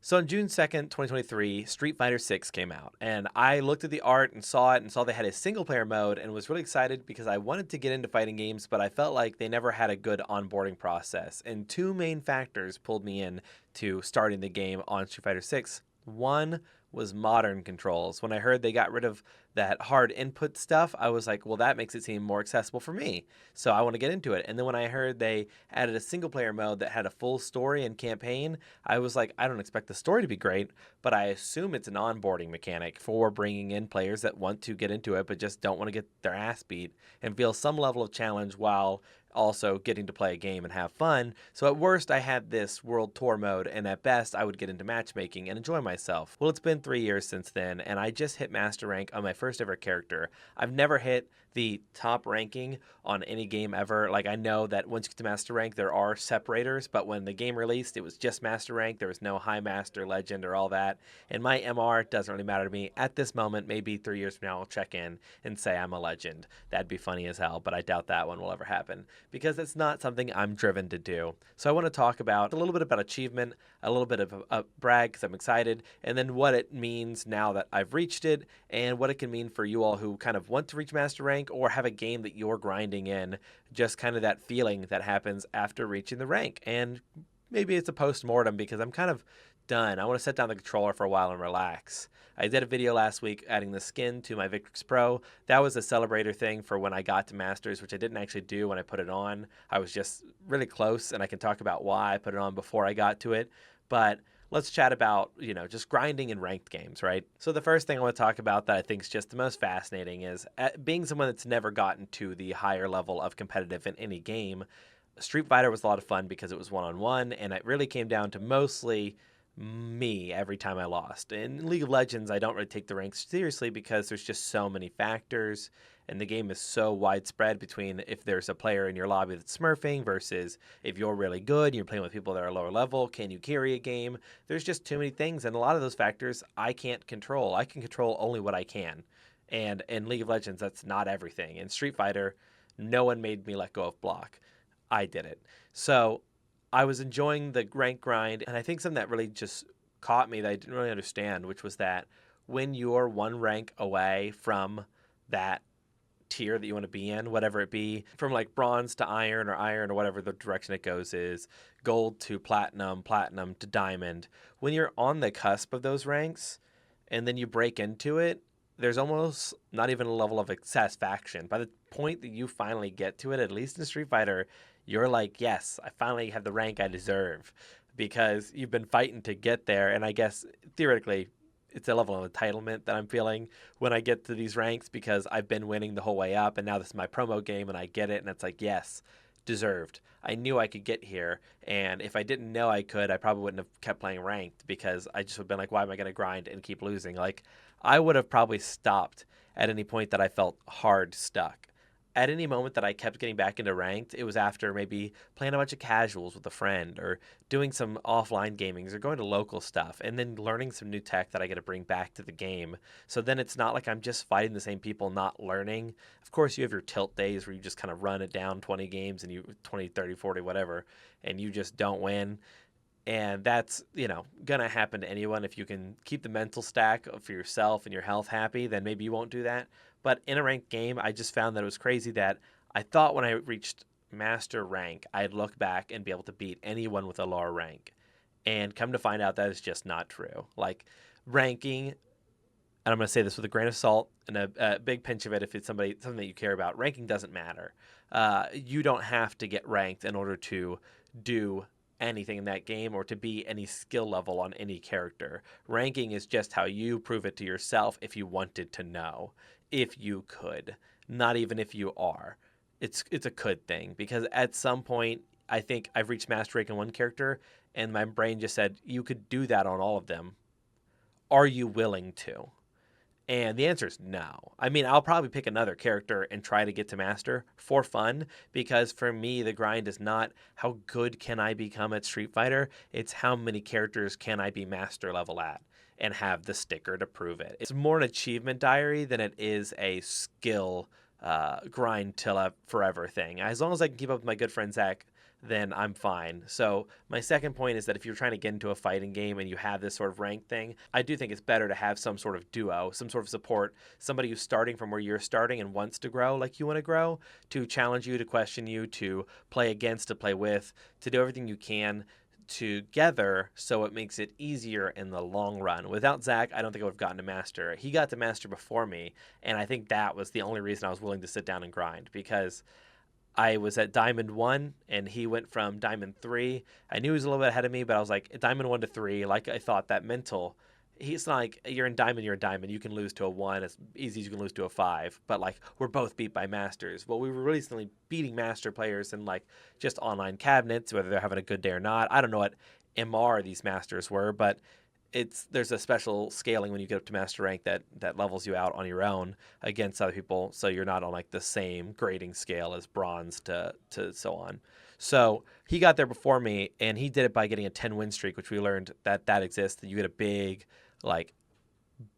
So on June 2nd, 2023, Street Fighter 6 came out, and I looked at the art and saw it and saw they had a single player mode and was really excited because I wanted to get into fighting games, but I felt like they never had a good onboarding process. And two main factors pulled me in to starting the game on Street Fighter 6. One was modern controls. When I heard they got rid of that hard input stuff, I was like, well, that makes it seem more accessible for me. So I want to get into it. And then when I heard they added a single player mode that had a full story and campaign, I was like, I don't expect the story to be great, but I assume it's an onboarding mechanic for bringing in players that want to get into it but just don't want to get their ass beat and feel some level of challenge while also getting to play a game and have fun. So at worst, I had this world tour mode, and at best, I would get into matchmaking and enjoy myself. Well, it's been 3 years since then, and I just hit master rank on my first ever character. I've never hit the top ranking on any game ever. Like, I know that once you get to master rank, there are separators, but when the game released, it was just master rank. There was no high master, legend, or all that. And my MR doesn't really matter to me at this moment. Maybe 3 years from now, I'll check in and say I'm a legend. That'd be funny as hell, but I doubt that one will ever happen because it's not something I'm driven to do. So I want to talk about a little bit about achievement, a little bit of a brag because I'm excited, and then what it means now that I've reached it and what it can mean for you all who kind of want to reach master rank or have a game that you're grinding in, just kind of that feeling that happens after reaching the rank. And maybe it's a post-mortem because I'm kind of done. I want to set down the controller for a while and relax. I did a video last week adding the skin to my Victrix Pro. That was a celebrator thing for when I got to Masters, which I didn't actually do when I put it on. I was just really close, and I can talk about why I put it on before I got to it. But let's chat about, just grinding in ranked games, right? So the first thing I want to talk about that I think is just the most fascinating is being someone that's never gotten to the higher level of competitive in any game. Street Fighter was a lot of fun because it was one-on-one, and it really came down to mostly me every time I lost. In League of Legends, I don't really take the ranks seriously because there's just so many factors, and the game is so widespread between if there's a player in your lobby that's smurfing versus if you're really good and you're playing with people that are lower level, can you carry a game? There's just too many things, and a lot of those factors I can't control. I can control only what I can. And in League of Legends, that's not everything. In Street Fighter, no one made me let go of block. I did it. So I was enjoying the rank grind, and I think something that really just caught me that I didn't really understand, which was that when you're one rank away from that tier that you want to be in, whatever it be, from like bronze to iron or whatever the direction it goes is, gold to platinum, platinum to diamond, when you're on the cusp of those ranks and then you break into it, there's almost not even a level of satisfaction. By the point that you finally get to it, at least in Street Fighter, you're like, yes, I finally have the rank I deserve because you've been fighting to get there. And I guess theoretically, it's a level of entitlement that I'm feeling when I get to these ranks because I've been winning the whole way up. And now this is my promo game and I get it. And it's like, yes, deserved. I knew I could get here. And if I didn't know I could, I probably wouldn't have kept playing ranked because I just would have been like, why am I going to grind and keep losing? Like, I would have probably stopped at any point that I felt hard stuck. At any moment that I kept getting back into ranked, it was after maybe playing a bunch of casuals with a friend or doing some offline gamings or going to local stuff and then learning some new tech that I get to bring back to the game. So then it's not like I'm just fighting the same people, not learning. Of course, you have your tilt days where you just kind of run it down 20 games and you 20, 30, 40, whatever, and you just don't win. And that's, going to happen to anyone. If you can keep the mental stack for yourself and your health happy, then maybe you won't do that. But in a ranked game, I just found that it was crazy that I thought when I reached master rank, I'd look back and be able to beat anyone with a lower rank. And come to find out that is just not true. Like ranking, and I'm going to say this with a grain of salt and a big pinch of it if it's something that you care about, ranking doesn't matter. You don't have to get ranked in order to do anything in that game or to be any skill level on any character. Ranking is just how you prove it to yourself if you wanted to know, if you could, not even if you are. It's a could thing because at some point I think I've reached master rank in one character and my brain just said you could do that on all of them. Are you willing to? And the answer is no. I mean, I'll probably pick another character and try to get to master for fun because for me, the grind is not how good can I become at Street Fighter. It's how many characters can I be master level at and have the sticker to prove it. It's more an achievement diary than it is a skill grind till a forever thing. As long as I can keep up with my good friend Zach, then I'm fine. So my second point is that if you're trying to get into a fighting game and you have this sort of rank thing, I do think it's better to have some sort of duo, some sort of support, somebody who's starting from where you're starting and wants to grow like you want to grow, to challenge you, to question you, to play against, to play with, to do everything you can together so it makes it easier in the long run. Without Zach, I don't think I would have gotten to Master. He got to Master before me, and I think that was the only reason I was willing to sit down and grind, because I was at Diamond 1 and he went from Diamond 3. I knew he was a little bit ahead of me, but I was like, Diamond 1 to 3, like I thought that mental. He's not like, you're in Diamond, you're a Diamond. You can lose to a 1 as easy as you can lose to a 5. But like, we're both beat by Masters. Well, we were recently beating Master players in like just online cabinets, whether they're having a good day or not. I don't know what MR these Masters were, but there's a special scaling when you get up to master rank that levels you out on your own against other people, so you're not on like the same grading scale as bronze to so on. So he got there before me, and he did it by getting a 10 win streak, which we learned that exists. That you get a big like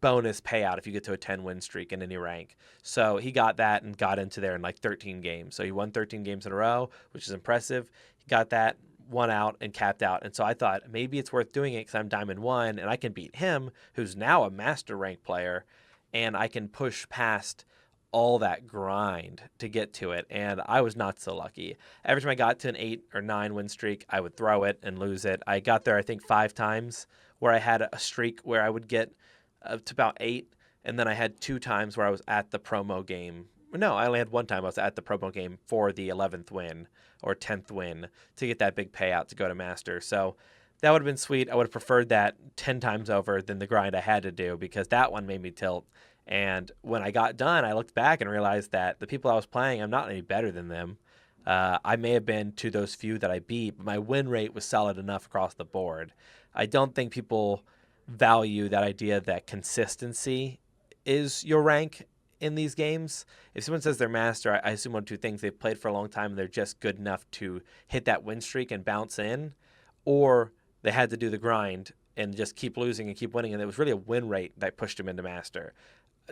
bonus payout if you get to a 10 win streak in any rank. So he got that and got into there in like 13 games. So he won 13 games in a row, which is impressive. He got that, won out, and capped out. And so I thought maybe it's worth doing it because I'm Diamond 1 and I can beat him, who's now a master rank player, and I can push past all that grind to get to it. And I was not so lucky. Every time I got to an 8 or 9 win streak, I would throw it and lose it. I got there, I think, 5 times where I had a streak where I would get to about 8, and then I had 2 times where I was at the promo game. No, I only had 1 time I was at the promo game for the 11th win or 10th win to get that big payout to go to Master. So that would have been sweet. I would have preferred that 10 times over than the grind I had to do, because that one made me tilt. And when I got done, I looked back and realized that the people I was playing, I'm not any better than them. I may have been to those few that I beat, but my win rate was solid enough across the board. I don't think people value that idea that consistency is your rank in these games. If someone says they're master, I assume 1 or 2 things: they've played for a long time and they're just good enough to hit that win streak and bounce in, or they had to do the grind and just keep losing and keep winning, and it was really a win rate that pushed them into master.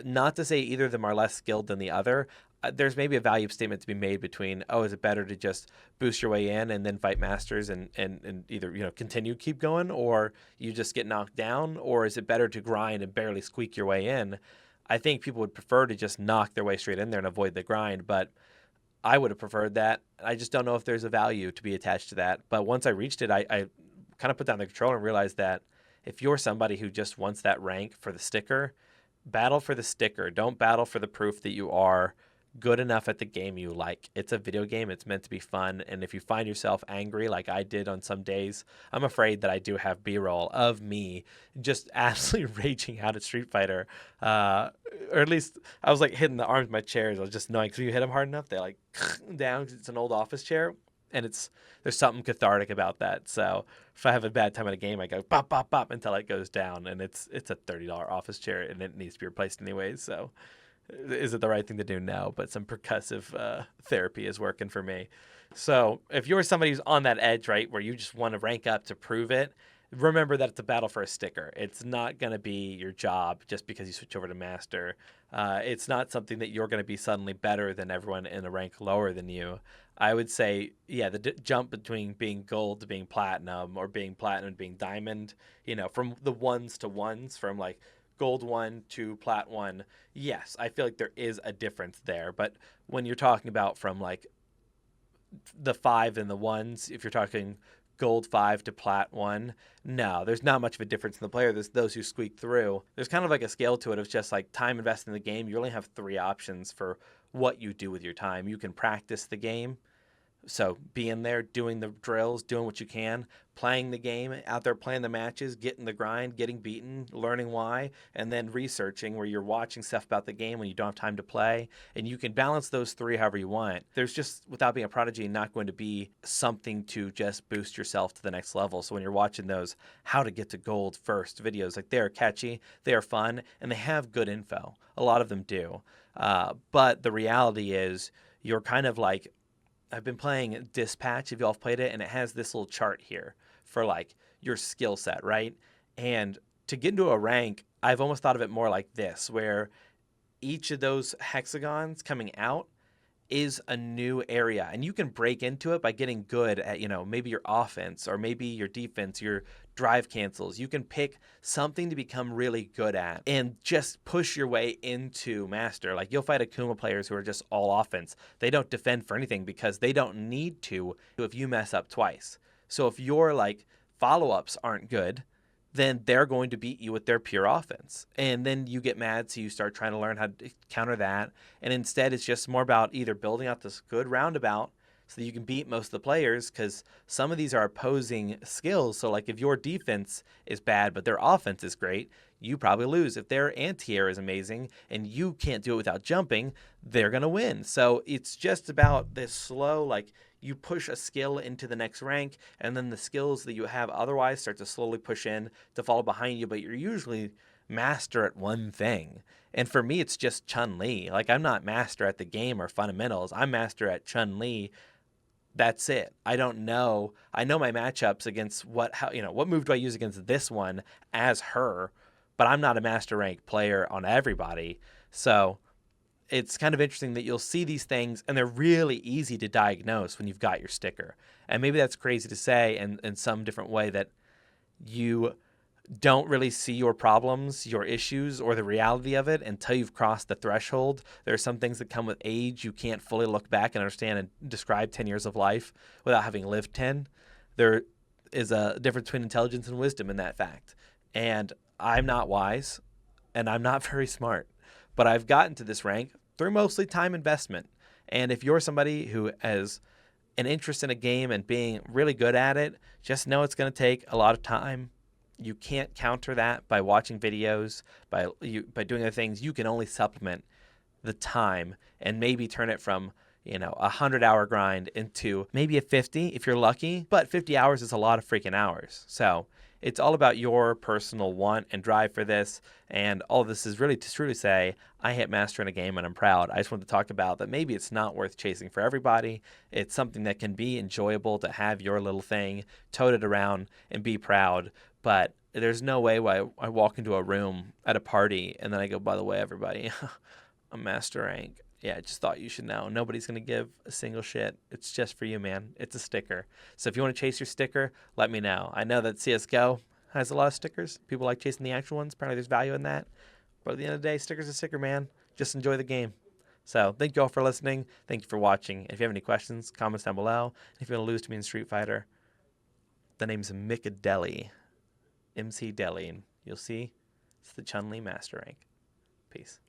Not to say either of them are less skilled than the other. There's maybe a value statement to be made between, is it better to just boost your way in and then fight masters and either continue keep going, or you just get knocked down, or is it better to grind and barely squeak your way in? I think people would prefer to just knock their way straight in there and avoid the grind, but I would have preferred that. I just don't know if there's a value to be attached to that. But once I reached it, I kind of put down the controller and realized that if you're somebody who just wants that rank for the sticker, battle for the sticker. Don't battle for the proof that you are good enough at the game you like. It's a video game. It's meant to be fun. And if you find yourself angry like I did on some days, I'm afraid that I do have B-roll of me just absolutely raging out at Street Fighter. Or at least I was like hitting the arms of my chairs. I was just knowing, because when you hit them hard enough, they like down, because it's an old office chair. And there's something cathartic about that. So if I have a bad time at a game, I go bop, bop, bop until it goes down. And it's a $30 office chair, and it needs to be replaced anyways. So is it the right thing to do? No, but some percussive therapy is working for me. So if you're somebody who's on that edge, right, where you just want to rank up to prove it, remember that it's a battle for a sticker. It's not going to be your job just because you switch over to master. It's not something that you're going to be suddenly better than everyone in a rank lower than you. I would say, yeah, the jump between being gold to being platinum, or being platinum to being diamond, from the 1s to 1s, from like gold 1 to plat 1, yes, I feel like there is a difference there. But when you're talking about from like the 5 and the 1s, if you're talking gold 5 to plat 1, no, there's not much of a difference in the player. There's those who squeak through. There's kind of like a scale to it of just like time invested in the game. You only have 3 options for what you do with your time. You can practice the game, so be in there doing the drills, doing what you can, playing the game, out there playing the matches, getting the grind, getting beaten, learning why, and then researching, where you're watching stuff about the game when you don't have time to play. And you can balance those 3 however you want. There's just, without being a prodigy, not going to be something to just boost yourself to the next level. So when you're watching those how to get to gold first videos, like, they're catchy, they are fun, and they have good info. A lot of them do. But the reality is, you're kind of like, I've been playing Dispatch, if y'all have played it, and it has this little chart here for like your skill set, right? And to get into a rank, I've almost thought of it more like this, where each of those hexagons coming out is a new area, and you can break into it by getting good at, maybe your offense or maybe your defense, your drive cancels. You can pick something to become really good at and just push your way into master. Like, you'll fight Akuma players who are just all offense. They don't defend for anything because they don't need to if you mess up twice. So if your like follow-ups aren't good, then they're going to beat you with their pure offense. And then you get mad, so you start trying to learn how to counter that. And instead, it's just more about either building out this good roundabout so that you can beat most of the players, because some of these are opposing skills. So, like, if your defense is bad but their offense is great, you probably lose. If their anti-air is amazing and you can't do it without jumping, they're going to win. So it's just about this slow, like, you push a skill into the next rank, and then the skills that you have otherwise start to slowly push in to follow behind you, but you're usually master at one thing. And for me, it's just Chun-Li. Like, I'm not master at the game or fundamentals. I'm master at Chun-Li. That's it. I don't know. I know my matchups against what move do I use against this one as her, but I'm not a master rank player on everybody. So it's kind of interesting that you'll see these things and they're really easy to diagnose when you've got your sticker. And maybe that's crazy to say in some different way, that you don't really see your problems, your issues, or the reality of it until you've crossed the threshold. There are some things that come with age. You can't fully look back and understand and describe 10 years of life without having lived 10. There is a difference between intelligence and wisdom in that fact. And I'm not wise, and I'm not very smart, but I've gotten to this rank through mostly time investment. And if you're somebody who has an interest in a game and being really good at it, just know it's going to take a lot of time. You can't counter that by watching videos, by doing other things. You can only supplement the time and maybe turn it from, a 100-hour grind into maybe a 50 if you're lucky. But 50 hours is a lot of freaking hours. So it's all about your personal want and drive for this. And all of this is really to truly say, I hit master in a game and I'm proud. I just wanted to talk about that maybe it's not worth chasing for everybody. It's something that can be enjoyable to have your little thing, tote it around, and be proud. But there's no way why I walk into a room at a party and then I go, by the way, everybody, I'm master rank. Yeah, I just thought you should know. Nobody's going to give a single shit. It's just for you, man. It's a sticker. So if you want to chase your sticker, let me know. I know that CSGO has a lot of stickers. People like chasing the actual ones. Apparently there's value in that. But at the end of the day, sticker's a sticker, man. Just enjoy the game. So thank you all for listening. Thank you for watching. If you have any questions, comments down below. And if you want to lose to me in Street Fighter, the name's Micadeli. MC Deli. And you'll see it's the Chun-Li master rank. Peace.